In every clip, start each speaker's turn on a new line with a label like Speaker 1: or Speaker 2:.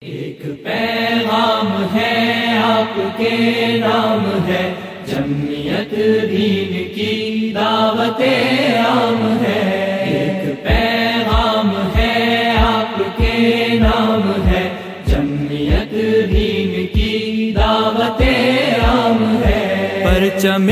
Speaker 1: ایک پیغام ہے آپ کے نام ہے، جمعیت دین کی دعوت عام ہے۔ ایک پیغام ہے آپ کے نام ہے، جمعیت دین کی دعوت عام ہے۔
Speaker 2: پرچم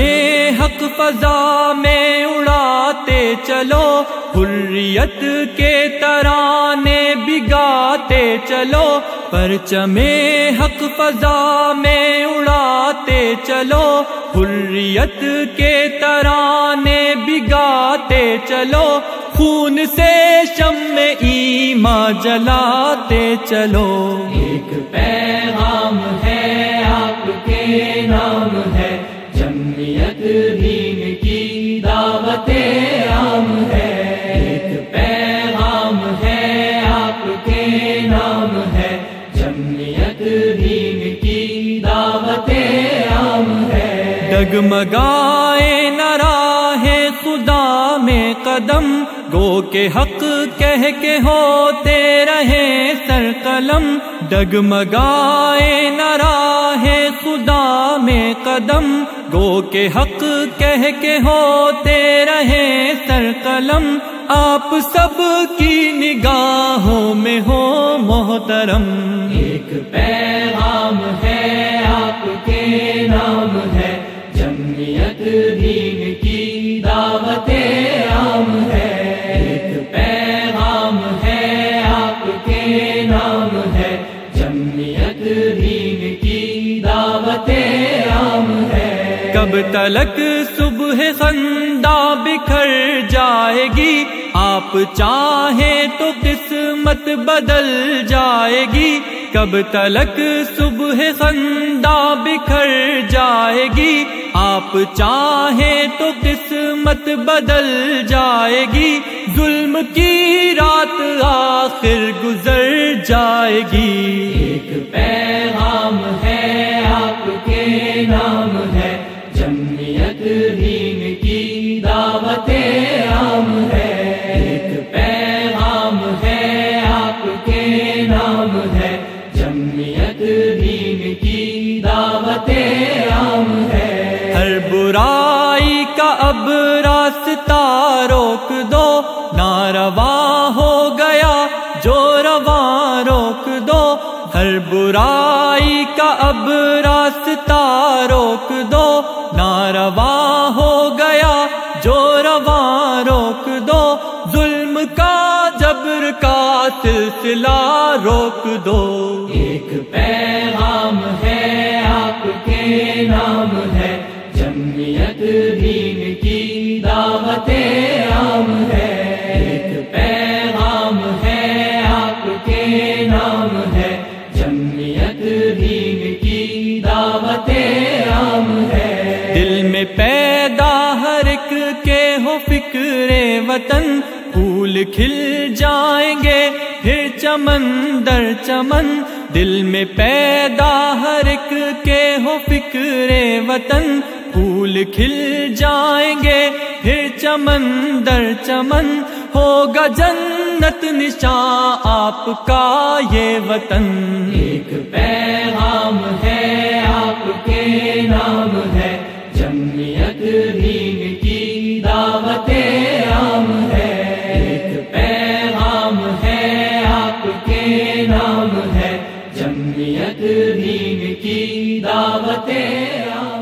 Speaker 2: حق فضا میں اڑاتے چلو، حریت کے ترانے بگاتے چلو۔ پرچم حق فضا میں اڑاتے چلو، حریت کے ترانے بگاتے چلو۔ خون سے شمع ایمان جلاتے چلو۔
Speaker 1: ایک پیغام ہے آپ کے نام ہے، جمعیت دین کی دعوت عام ہے۔ ایک پیغام ہے آپ کے نام ہے، جمعیت دین کی دعوت عام ہے۔
Speaker 2: ڈگمگائے نہ راہ خدا میں قدم، گو کے حق کہہ کے ہوتے رہے سر قلم۔ ڈگمگائے نہ راہ خدا میں قدم، گو کے حق کہہ کے ہوتے رہے سر قلم۔ آپ سب کی نگاہوں میں ہو محترم۔
Speaker 1: ایک پیغام ہے آپ کے نام ہے، جمعیت دین کی دعوت عام ہے۔ ایک پیغام ہے آپ کے نام ہے، جمعیت دین کی دعوت عام ہے۔
Speaker 2: کب تلک صبح خندہ بکھر جائے گی، آپ چاہیں تو قسمت بدل جائے گی۔ کب تلک صبح خندہ بکھر جائے گی، آپ چاہیں تو قسمت بدل جائے گی۔ ظلم کی رات آخر گزر جائے گی۔
Speaker 1: ایک پیغام ہے آپ کے نام ہے، جمعیت دین کی دعوت عام ہے۔ ایک پیغام ہے آپ کے نام ہے، جمعیت دین کی دعوت عام ہے۔
Speaker 2: ہر برائی کا اب راستہ روک دو، ناروا ہو گیا جو رواں روک دو۔ ہر برائی کا اب راستہ روک دو، ناروا ہو گیا جو رواں روک دو۔ ظلم کا جبر کا سلسلہ روک دو۔
Speaker 1: ایک پیغام ہے آپ کے نام ہے، جمعیت دین کی دعوت عام ہے۔ ایک پیغام ہے آپ کے نام ہے، جمعیت دین کی دعوت عام ہے۔
Speaker 2: دل میں پیدا ہر ایک کے ہو فکر وطن، پھول کھل جائیں گے پھر چمن در چمن۔ دل میں پیدا ہر ایک کے ہو فکر وطن، پھول کھل جائیں گے پھر چمن در چمن۔ ہوگا جنت نشان آپ کا یہ وطن۔
Speaker 1: ایک پیغام ہے آپ کے نام ہے، جمعیت دین کی دعوت عام ہے۔ ایک پیغام ہے آپ کے نام ہے، جمعیت دین کی دعوت عام ہے۔